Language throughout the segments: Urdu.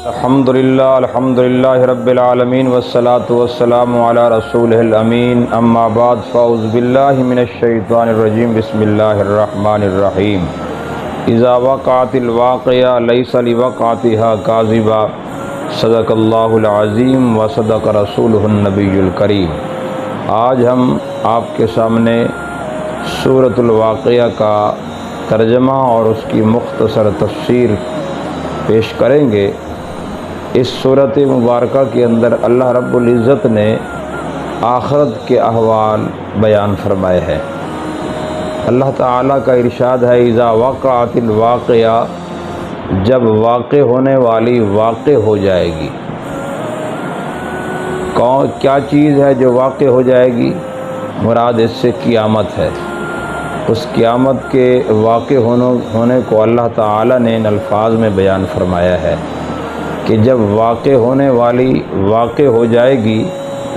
الحمدللہ رب العالمین والصلاة والسلام علی رسولہ الامین اما بعد فاعوذ باللہ من الشیطان الرجیم بسم اللہ الرحمن الرحیم اذا وقعت الواقعہ لیس لوقعتها کاذبہ صدق اللہ العظیم وصدق رسولہ النبی الکریم۔ آج ہم آپ کے سامنے سورۃ الواقعہ کا ترجمہ اور اس کی مختصر تفسیر پیش کریں گے۔ اس صورت مبارکہ کے اندر اللہ رب العزت نے آخرت کے احوال بیان فرمائے ہیں۔ اللہ تعالیٰ کا ارشاد ہے اذا وقعت الواقعہ، جب واقع ہونے والی واقع ہو جائے گی۔ کیا چیز ہے جو واقع ہو جائے گی؟ مراد اس سے قیامت ہے۔ اس قیامت کے واقع ہونے کو اللہ تعالیٰ نے ان الفاظ میں بیان فرمایا ہے کہ جب واقع ہونے والی واقع ہو جائے گی،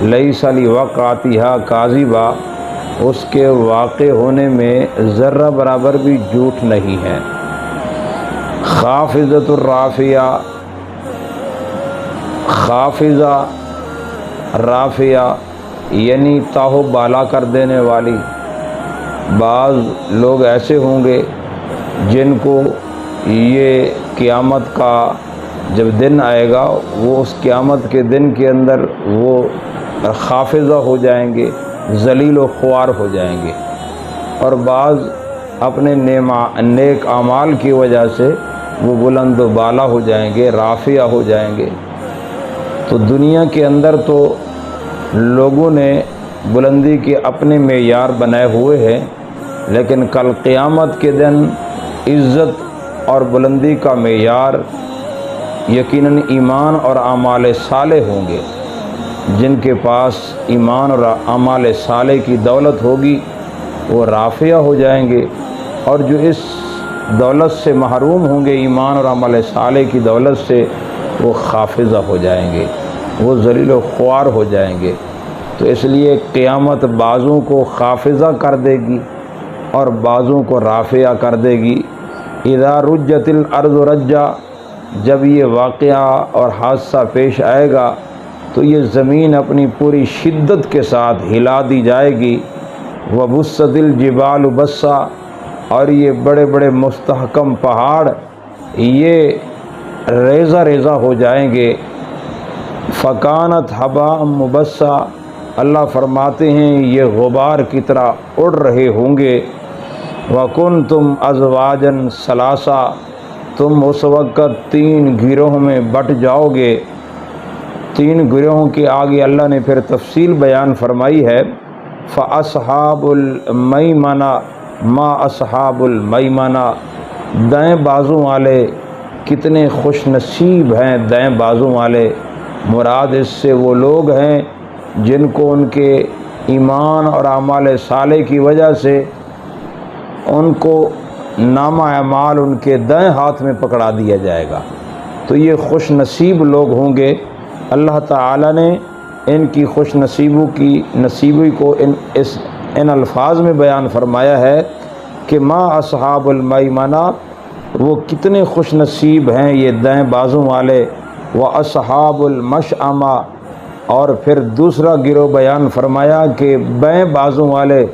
لیس لوقعتها کاذبہ، اس کے واقع ہونے میں ذرہ برابر بھی جھوٹ نہیں ہے۔ خافضۃ الرافعہ، خافضہ رافعہ یعنی تاہو بالا کر دینے والی۔ بعض لوگ ایسے ہوں گے جن کو یہ قیامت کا جب دن آئے گا، وہ اس قیامت کے دن کے اندر وہ خافضہ ہو جائیں گے، ذلیل و خوار ہو جائیں گے، اور بعض اپنے نیک اعمال کی وجہ سے وہ بلند و بالا ہو جائیں گے، رافعہ ہو جائیں گے۔ تو دنیا کے اندر تو لوگوں نے بلندی کے اپنے معیار بنائے ہوئے ہیں، لیکن کل قیامت کے دن عزت اور بلندی کا معیار یقیناً ایمان اور اعمال صالح ہوں گے۔ جن کے پاس ایمان اور اعمال صالح کی دولت ہوگی وہ رافعہ ہو جائیں گے، اور جو اس دولت سے محروم ہوں گے، ایمان اور اعمال صالح کی دولت سے، وہ خافضہ ہو جائیں گے، وہ ذلیل و خوار ہو جائیں گے۔ تو اس لیے قیامت بعضوں کو خافضہ کر دے گی اور بعضوں کو رافعہ کر دے گی۔ اذا رجت الارض رجا، جب یہ واقعہ اور حادثہ پیش آئے گا تو یہ زمین اپنی پوری شدت کے ساتھ ہلا دی جائے گی۔ وبست الجبال بسا، اور یہ بڑے بڑے مستحکم پہاڑ یہ ریزہ ریزہ ہو جائیں گے۔ فکانت ہباء مبثا، اللہ فرماتے ہیں یہ غبار کی طرح اڑ رہے ہوں گے۔ وکنتم ازواجا ثلاثا، تم اس وقت تین گروہوں میں بٹ جاؤ گے۔ تین گروہوں کے آگے اللہ نے پھر تفصیل بیان فرمائی ہے۔ فاصحاب المیمنہ ما اصحاب المیمنہ، دائیں بازو والے کتنے خوش نصیب ہیں دائیں بازو والے۔ مراد اس سے وہ لوگ ہیں جن کو ان کے ایمان اور اعمال صالح کی وجہ سے ان کو نامہ اعمال ان کے دائیں ہاتھ میں پکڑا دیا جائے گا۔ تو یہ خوش نصیب لوگ ہوں گے۔ اللہ تعالیٰ نے ان کی خوش نصیبی کو ان الفاظ میں بیان فرمایا ہے کہ ما اصحاب المیمنہ، وہ کتنے خوش نصیب ہیں یہ دائیں بازو والے۔ واصحاب المشأمہ، اور پھر دوسرا گروہ بیان فرمایا کہ بائیں بازو والے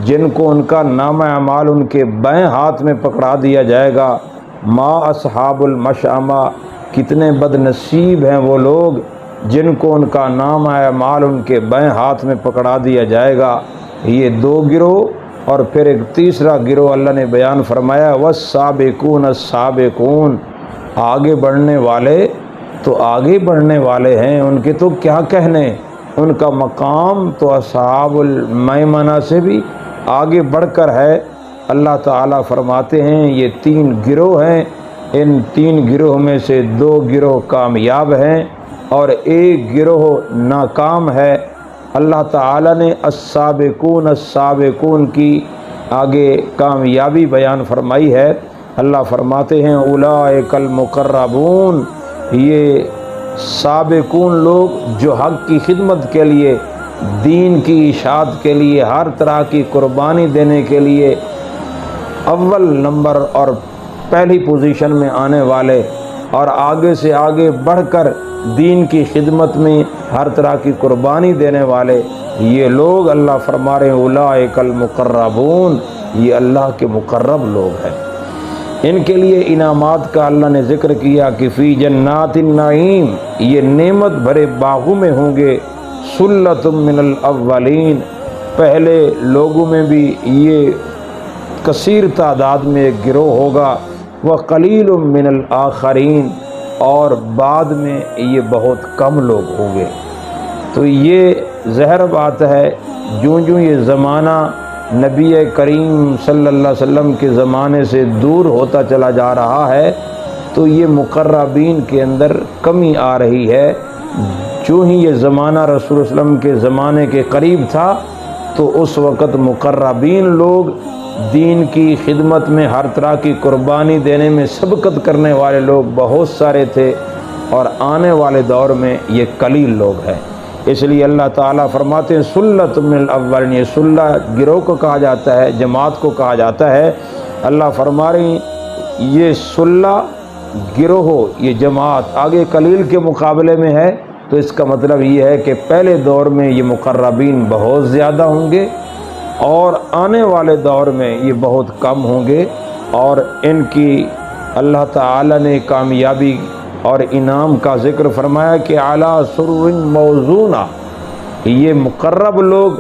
جن کو ان کا نامہ اعمال ان کے بائیں ہاتھ میں پکڑا دیا جائے گا۔ ما اصحاب المشأمہ، کتنے بد نصیب ہیں وہ لوگ جن کو ان کا نامہ اعمال ان کے بائیں ہاتھ میں پکڑا دیا جائے گا۔ یہ دو گروہ، اور پھر ایک تیسرا گروہ اللہ نے بیان فرمایا والسابقون السابقون، آگے بڑھنے والے تو آگے بڑھنے والے ہیں، ان کے تو کیا کہنے، ان کا مقام تو اصحاب المیمنہ سے بھی آگے بڑھ کر ہے۔ اللہ تعالیٰ فرماتے ہیں یہ تین گروہ ہیں، ان تین گروہ میں سے دو گروہ کامیاب ہیں اور ایک گروہ ناکام ہے۔ اللہ تعالیٰ نے السابقون السابقون کی آگے کامیابی بیان فرمائی ہے۔ اللہ فرماتے ہیں اولئک المقربون، یہ سابقون لوگ جو حق کی خدمت کے لیے، دین کی اشاعت کے لیے، ہر طرح کی قربانی دینے کے لیے اول نمبر اور پہلی پوزیشن میں آنے والے اور آگے سے آگے بڑھ کر دین کی خدمت میں ہر طرح کی قربانی دینے والے یہ لوگ اللہ فرما رہے ہیں اولئک المقربون، یہ اللہ کے مقرب لوگ ہیں۔ ان کے لیے انعامات کا اللہ نے ذکر کیا کہ فی جنات النعیم، یہ نعمت بھرے باغوں میں ہوں گے، سلۃ من الاولین، پہلے لوگوں میں بھی یہ کثیر تعداد میں ایک گروہ ہوگا، وقلیل من الآخرین، اور بعد میں یہ بہت کم لوگ ہوں گے۔ تو یہ ظاہر بات ہے جوں جوں یہ زمانہ نبی کریم صلی اللہ علیہ وسلم کے زمانے سے دور ہوتا چلا جا رہا ہے تو یہ مقربین کے اندر کمی آ رہی ہے۔ جو ہی یہ زمانہ رسول اللہ علیہ وسلم کے زمانے کے قریب تھا تو اس وقت مقربین لوگ دین کی خدمت میں ہر طرح کی قربانی دینے میں سبقت کرنے والے لوگ بہت سارے تھے، اور آنے والے دور میں یہ قلیل لوگ ہیں۔ اس لیے اللہ تعالیٰ فرماتے ہیں سلۃ من الاولین، یہ سلہ گروہ کو کہا جاتا ہے، جماعت کو کہا جاتا ہے۔ اللہ فرما رہے ہیں یہ سلہ گروہ، یہ جماعت آگے قلیل کے مقابلے میں ہے، تو اس کا مطلب یہ ہے کہ پہلے دور میں یہ مقربین بہت زیادہ ہوں گے اور آنے والے دور میں یہ بہت کم ہوں گے، اور ان کی اللہ تعالیٰ نے کامیابی اور انعام کا ذکر فرمایا کہ اعلیٰ سرر موضونہ، یہ مقرب لوگ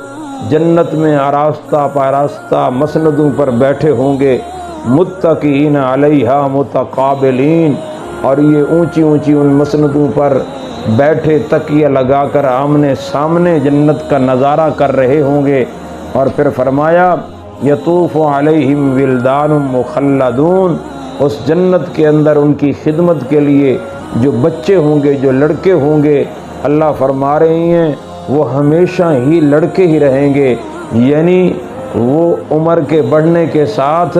جنت میں آراستہ پاراستہ مسندوں پر بیٹھے ہوں گے، متکئین علیہا متقابلین، اور یہ اونچی اونچی ان مسندوں پر بیٹھے تکیہ لگا کر آمنے سامنے جنت کا نظارہ کر رہے ہوں گے۔ اور پھر فرمایا یطوف علیہم ولدان مخلدون، اس جنت کے اندر ان کی خدمت کے لیے جو بچے ہوں گے، جو لڑکے ہوں گے، اللہ فرما رہے ہیں وہ ہمیشہ ہی لڑکے ہی رہیں گے، یعنی وہ عمر کے بڑھنے کے ساتھ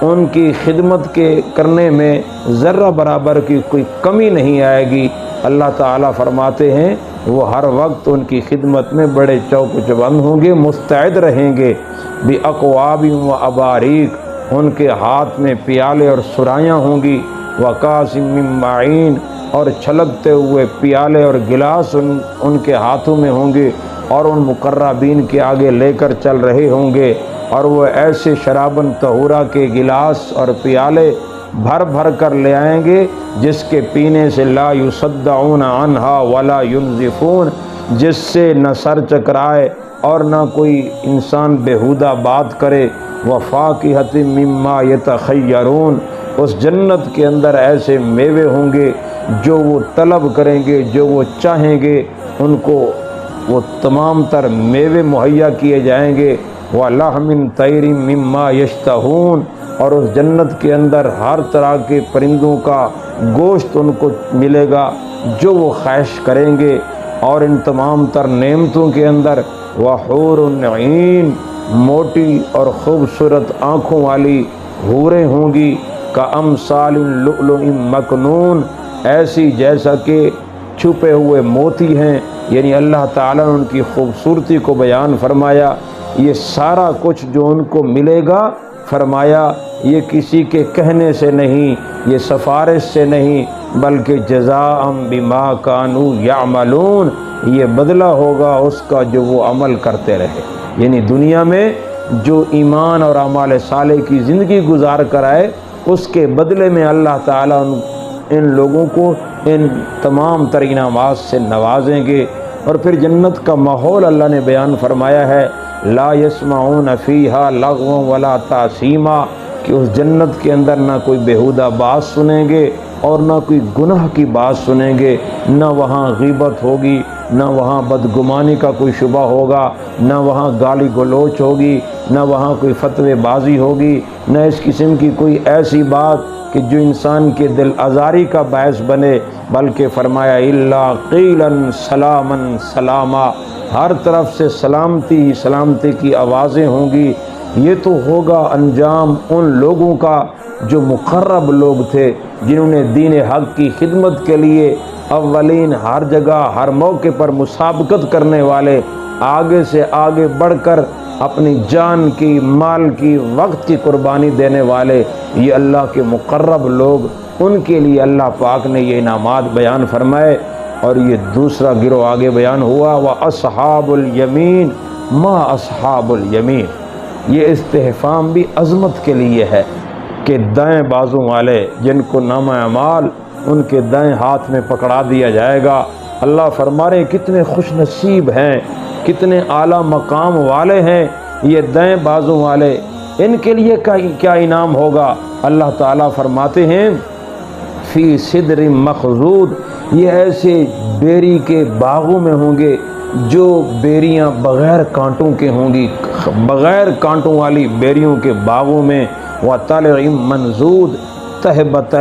ان کی خدمت کے کرنے میں ذرہ برابر کی کوئی کمی نہیں آئے گی۔ اللہ تعالیٰ فرماتے ہیں وہ ہر وقت ان کی خدمت میں بڑے چوک چبند ہوں گے، مستعد رہیں گے، باکواب و اباریک، ان کے ہاتھ میں پیالے اور سرائیاں ہوں گی، وکاس من معین، اور چھلکتے ہوئے پیالے اور گلاس ان کے ہاتھوں میں ہوں گے، اور ان مقربین کے آگے لے کر چل رہے ہوں گے، اور وہ ایسے شرابن طہورہ کے گلاس اور پیالے بھر بھر کر لے آئیں گے جس کے پینے سے لا یصدعون عنہا ولا ینزفون، جس سے نہ سر چکرائے اور نہ کوئی انسان بےہودہ بات کرے، وفاکہۃ مما یتخیرون، اس جنت کے اندر ایسے میوے ہوں گے جو وہ طلب کریں گے، جو وہ چاہیں گے ان کو وہ تمام تر میوے مہیا کیے جائیں گے، وَلَحْمٍ طَيْرٍ مِّمَّا يَشْتَهُونَ، اور اس جنت کے اندر ہر طرح کے پرندوں کا گوشت ان کو ملے گا جو وہ خواہش کریں گے، اور ان تمام تر نعمتوں کے اندر وَحُورٌ عِین، موٹی اور خوبصورت آنکھوں والی حوریں ہوں گی، کَأَمْثَالِ اللُّؤْلُؤِ مَكْنُونَ، ایسی جیسا کہ چھپے ہوئے موتی ہیں، یعنی اللہ تعالیٰ نے ان کی خوبصورتی کو بیان فرمایا۔ یہ سارا کچھ جو ان کو ملے گا فرمایا یہ کسی کے کہنے سے نہیں، یہ سفارش سے نہیں، بلکہ جزاء بما کانوا یعملون، یہ بدلہ ہوگا اس کا جو وہ عمل کرتے رہے، یعنی دنیا میں جو ایمان اور اعمال صالح کی زندگی گزار کر آئے اس کے بدلے میں اللہ تعالیٰ ان لوگوں کو ان تمام تر انعامات سے نوازیں گے۔ اور پھر جنت کا ماحول اللہ نے بیان فرمایا ہے، لا یسمعون فیہا لغوا ولا تأثیما، کہ اس جنت کے اندر نہ کوئی بیہودہ بات سنیں گے اور نہ کوئی گناہ کی بات سنیں گے، نہ وہاں غیبت ہوگی، نہ وہاں بدگمانی کا کوئی شبہ ہوگا، نہ وہاں گالی گلوچ ہوگی، نہ وہاں کوئی فتوے بازی ہوگی، نہ اس قسم کی کوئی ایسی بات کہ جو انسان کے دل آزاری کا باعث بنے، بلکہ فرمایا الا قیلا سلاما سلاما، ہر طرف سے سلامتی ہی سلامتی کی آوازیں ہوں گی۔ یہ تو ہوگا انجام ان لوگوں کا جو مقرب لوگ تھے، جنہوں نے دین حق کی خدمت کے لیے اولین ہر جگہ ہر موقع پر مسابقت کرنے والے، آگے سے آگے بڑھ کر اپنی جان کی، مال کی، وقت کی قربانی دینے والے، یہ اللہ کے مقرب لوگ، ان کے لیے اللہ پاک نے یہ انعامات بیان فرمائے۔ اور یہ دوسرا گروہ آگے بیان ہوا، وَأَصْحَابُ الْيَمِينَ مَا أَصْحَابُ الْيَمِينَ۔ یہ استحفام بھی عظمت کے لیے ہے کہ دائیں بازو والے جن کو نامہ اعمال ان کے دائیں ہاتھ میں پکڑا دیا جائے گا۔ اللہ فرما رہے کتنے خوش نصیب ہیں، کتنے اعلیٰ مقام والے ہیں یہ دائیں بازو والے، ان کے لیے کیا انعام ہوگا؟ اللہ تعالیٰ فرماتے ہیں فی صدر مخضود، یہ ایسے بیری کے باغوں میں ہوں گے جو بیریاں بغیر کانٹوں کے ہوں گی، بغیر کانٹوں والی بیریوں کے باغوں میں، وَطَلْعٍ مَنْضُودٍ، تہ بتہ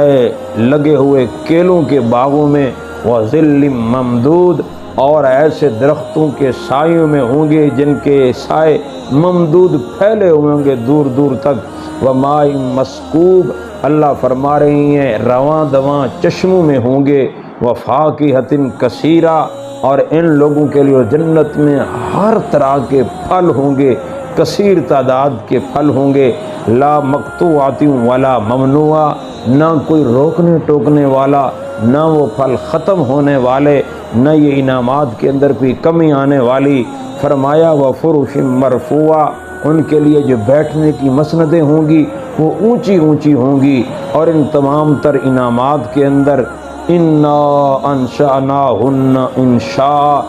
لگے ہوئے کیلوں کے باغوں میں، وَظِلٍّ مَمْدُودٍ، اور ایسے درختوں کے سایوں میں ہوں گے جن کے سائے ممدود پھیلے ہوئے ہوں گے دور دور تک، وَمَاءٍ مَسْکوبٍ، اللہ فرما رہی ہیں رواں دواں چشموں میں ہوں گے، وَفَاكِهَةٍ كَثِيرَةٍ، اور ان لوگوں کے لیے جنت میں ہر طرح کے پھل ہوں گے، کثیر تعداد کے پھل ہوں گے، لا مقطوعۃ ولا ممنوعہ، نہ کوئی روکنے ٹوکنے والا، نہ وہ پھل ختم ہونے والے، نہ یہ انعامات کے اندر کوئی کمی آنے والی۔ فرمایا وَفُرُشٍ مَرْفُوعَةٍ، ان کے لیے جو بیٹھنے کی مسندیں ہوں گی وہ اونچی اونچی ہوں گی۔ اور ان تمام تر انعامات کے اندر اِنَّا أَنشَأْنَاهُنَّ انشاء،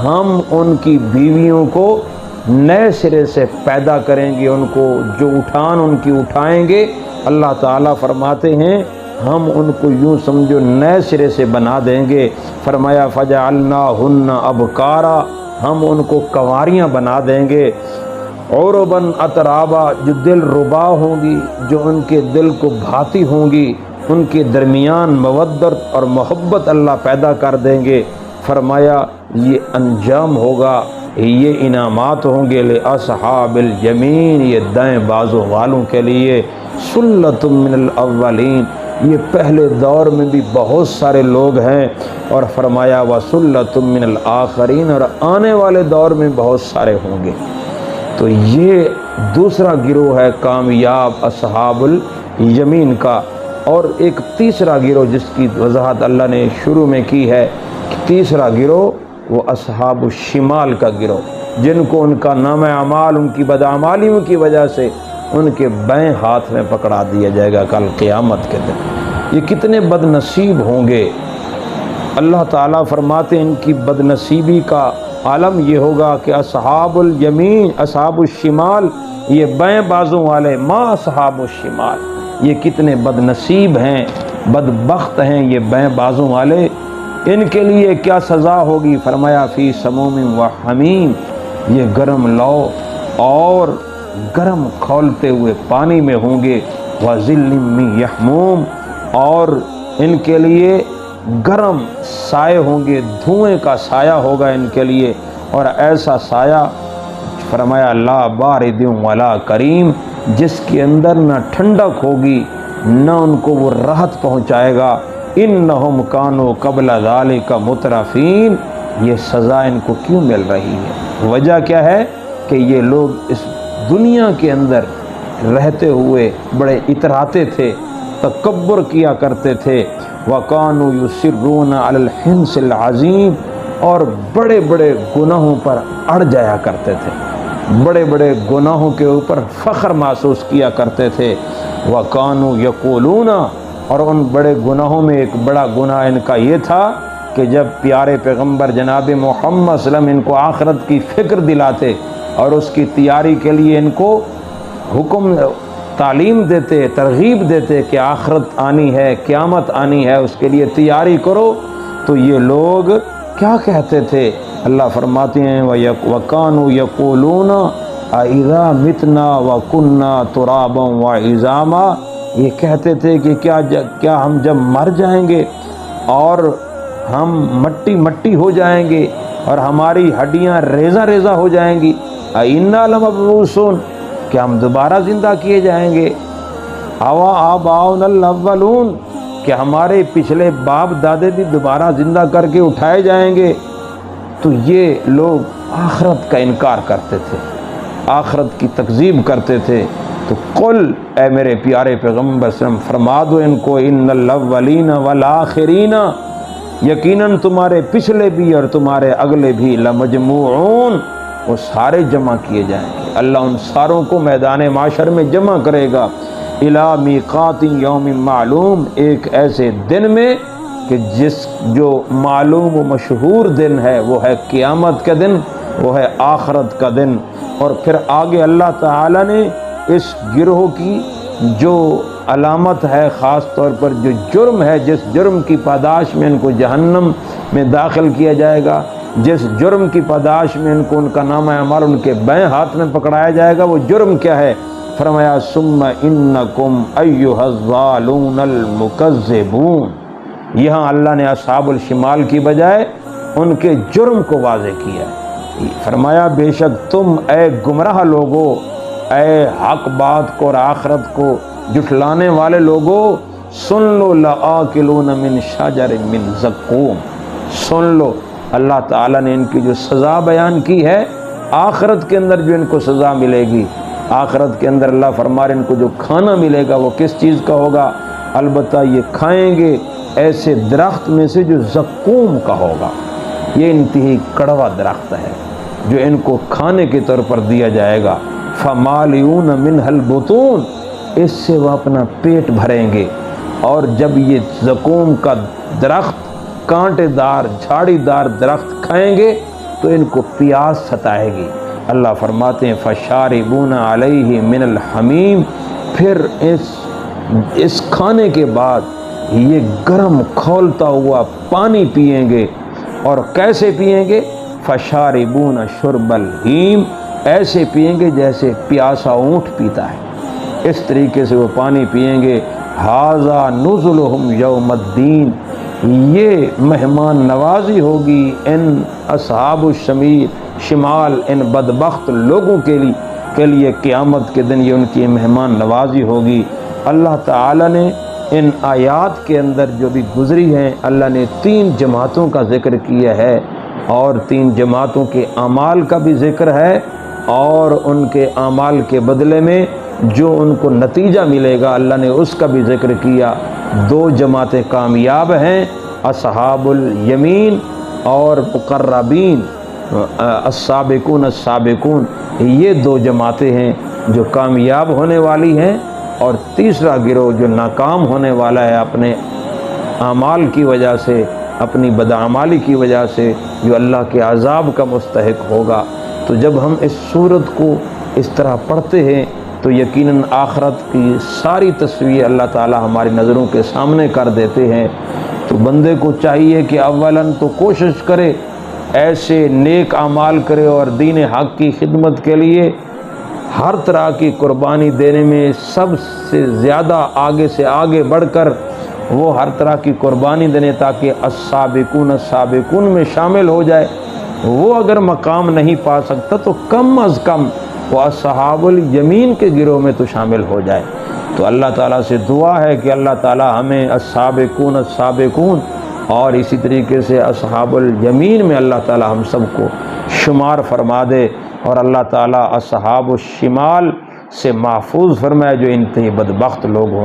ہم ان کی بیویوں کو نئے سرے سے پیدا کریں گے، ان کو جو اٹھان ان کی اٹھائیں گے، اللہ تعالیٰ فرماتے ہیں ہم ان کو یوں سمجھو نئے سرے سے بنا دیں گے۔ فرمایا فَجَعَلْنَاهُنَّ أَبْكَارًا، ہم ان کو کنواریاں بنا دیں گے، عُرُبًا أَتْرَابًا، جو دل ربا ہوں گی، جو ان کے دل کو بھاتی ہوں گی، ان کے درمیان مودت اور محبت اللہ پیدا کر دیں گے۔ فرمایا یہ انجام ہوگا، یہ انعامات ہوں گے لِأَصْحَابِ الْيَمِينِ، یہ دائیں بازو والوں کے لیے، سُلَّةٌ مِّنَ الْأَوَّلِينَ، یہ پہلے دور میں بھی بہت سارے لوگ ہیں، اور فرمایا وَسُلَّةٌ مِّنَ الْآخَرِينَ، اور آنے والے دور میں بہت سارے ہوں گے۔ تو یہ دوسرا گروہ ہے کامیاب اصحاب الیمین کا۔ اور ایک تیسرا گروہ جس کی وضاحت اللہ نے شروع میں کی ہے، تیسرا گروہ وہ اصحاب الشمال کا گروہ، جن کو ان کا نامہ اعمال ان کی بدعمالیوں کی وجہ سے ان کے بائیں ہاتھ میں پکڑا دیا جائے گا کل قیامت کے دن۔ یہ کتنے بد نصیب ہوں گے! اللہ تعالیٰ فرماتے ہیں ان کی بد نصیبی کا عالم یہ ہوگا کہ اصحاب الیمین، اصحاب الشمال، یہ بائیں بازوں والے، ما اصحاب الشمال، یہ کتنے بد نصیب ہیں، بدبخت ہیں یہ بائیں بازوں والے، ان کے لیے کیا سزا ہوگی؟ فرمایا فی سموم و حمیم، یہ گرم لو اور گرم کھولتے ہوئے پانی میں ہوں گے، وَظِلٍّ مِّن یحموم، اور ان کے لیے گرم سائے ہوں گے، دھوئیں کا سایہ ہوگا ان کے لیے، اور ایسا سایہ فرمایا لا بارد ولا کریم، جس کے اندر نہ ٹھنڈک ہوگی نہ ان کو وہ راحت پہنچائے گا۔ انہم کانوا قبل ذالک مترفین، یہ سزا ان کو کیوں مل رہی ہے؟ وجہ کیا ہے کہ یہ لوگ اس دنیا کے اندر رہتے ہوئے بڑے اتراتے تھے، تکبر کیا کرتے تھے، وَقَانُوا يُصِرُّونَ عَلَى الْحِنْثِ الْعَظِيمِ، اور بڑے بڑے گناہوں پر اڑ جایا کرتے تھے، بڑے بڑے گناہوں کے اوپر فخر محسوس کیا کرتے تھے۔ وَقَانُوا يَقُولُونَ، اور ان بڑے گناہوں میں ایک بڑا گناہ ان کا یہ تھا کہ جب پیارے پیغمبر جناب محمد صلی اللہ علیہ وسلم ان کو آخرت کی فکر دلاتے اور اس کی تیاری کے لیے ان کو حکم تعلیم دیتے، ترغیب دیتے کہ آخرت آنی ہے، قیامت آنی ہے، اس کے لیے تیاری کرو، تو یہ لوگ کیا کہتے تھے؟ اللہ فرماتے ہیں وَقَانُوا يَقُولُونَ أَإِذَا مِتْنَا وَكُنَّا تُرَابًا وَعِظَامًا، یہ کہتے تھے کہ کیا ہم جب مر جائیں گے اور ہم مٹی مٹی ہو جائیں گے اور ہماری ہڈیاں ریزہ ریزہ ہو جائیں گی، أَإِنَّا لَمَبْعُوثُونَ، کہ ہم دوبارہ زندہ کیے جائیں گے، أَوَ آبَاؤُنَا الْأَوَّلُونَ، کہ ہمارے پچھلے باپ دادے بھی دوبارہ زندہ کر کے اٹھائے جائیں گے۔ تو یہ لوگ آخرت کا انکار کرتے تھے، آخرت کی تکذیب کرتے تھے، تو قل اے میرے پیارے پیغمبر صلی اللہ علیہ وسلم فرما دو ان کو، ان الاولین والآخرین، یقیناً تمہارے پچھلے بھی اور تمہارے اگلے بھی، لمجموعون، وہ سارے جمع کیے جائیں گے، اللہ ان ساروں کو میدان معاشر میں جمع کرے گا، الی میقات یوم معلوم، ایک ایسے دن میں کہ جو معلوم و مشہور دن ہے، وہ ہے قیامت کا دن، وہ ہے آخرت کا دن۔ اور پھر آگے اللہ تعالیٰ نے اس گروہ کی جو علامت ہے، خاص طور پر جو جرم ہے، جس جرم کی پاداش میں ان کو جہنم میں داخل کیا جائے گا، جس جرم کی پاداش میں ان کو ان کا نامہ اعمال ان کے بائیں ہاتھ میں پکڑایا جائے گا، وہ جرم کیا ہے؟ فرمایا ثم انکم ایھا الضالون المکذبون۔ یہاں اللہ نے اصحاب الشمال کی بجائے ان کے جرم کو واضح کیا ہے، فرمایا بے شک تم اے گمراہ لوگو، اے حق بات کو اور آخرت کو جھٹلانے والے لوگو، سن لو لآکلون من شجر من زقوم، سن لو، اللہ تعالیٰ نے ان کی جو سزا بیان کی ہے، آخرت کے اندر جو ان کو سزا ملے گی، آخرت کے اندر اللہ فرما رہے ان کو جو کھانا ملے گا وہ کس چیز کا ہوگا؟ البتہ یہ کھائیں گے ایسے درخت میں سے جو زقوم کا ہوگا، یہ انتہائی کڑوا درخت ہے جو ان کو کھانے کے طور پر دیا جائے گا، فمالئون منہ البطون، اس سے وہ اپنا پیٹ بھریں گے۔ اور جب یہ زقوم کا درخت، کانٹے دار جھاڑی دار درخت کھائیں گے تو ان کو پیاس ستائے گی۔ اللہ فرماتے ہیں فشاربون علیہ من الحمیم، پھر اس کھانے کے بعد یہ گرم کھولتا ہوا پانی پئیں گے، اور کیسے پئیں گے؟ فشاربون شرب الہیم، ایسے پئیں گے جیسے پیاسا اونٹ پیتا ہے، اس طریقے سے وہ پانی پئیں گے۔ ھذا نزلہم یوم الدین، یہ مہمان نوازی ہوگی ان اصحاب شمال، ان بدبخت لوگوں کے لیے قیامت کے دن یہ ان کی مہمان نوازی ہوگی۔ اللہ تعالیٰ نے ان آیات کے اندر جو بھی گزری ہیں، اللہ نے 3 جماعتوں کا ذکر کیا ہے، اور 3 جماعتوں کے اعمال کا بھی ذکر ہے، اور ان کے اعمال کے بدلے میں جو ان کو نتیجہ ملے گا اللہ نے اس کا بھی ذکر کیا۔ 2 جماعتیں کامیاب ہیں، اصحاب الیمین اور مقربین، السابقون السابقون، یہ 2 جماعتیں ہیں جو کامیاب ہونے والی ہیں، اور تیسرا گروہ جو ناکام ہونے والا ہے اپنے اعمال کی وجہ سے، اپنی بدعمالی کی وجہ سے، جو اللہ کے عذاب کا مستحق ہوگا۔ تو جب ہم اس سورت کو اس طرح پڑھتے ہیں تو یقیناً آخرت کی ساری تصویر اللہ تعالی ہماری نظروں کے سامنے کر دیتے ہیں۔ تو بندے کو چاہیے کہ اولاً تو کوشش کرے، ایسے نیک اعمال کرے، اور دین حق کی خدمت کے لیے ہر طرح کی قربانی دینے میں سب سے زیادہ آگے سے آگے بڑھ کر وہ ہر طرح کی قربانی دینے، تاکہ السابقون السابقون میں شامل ہو جائے۔ وہ اگر مقام نہیں پا سکتا تو کم از کم وہ اصحاب الیمین کے گروہ میں تو شامل ہو جائے۔ تو اللہ تعالیٰ سے دعا ہے کہ اللہ تعالیٰ ہمیں السابقون السابقون اور اسی طریقے سے اصحاب الیمین میں اللہ تعالیٰ ہم سب کو شمار فرما دے، اور اللہ تعالیٰ اصحاب الشمال سے محفوظ فرمائے جو انتہائی بدبخت لوگ ہوں گے۔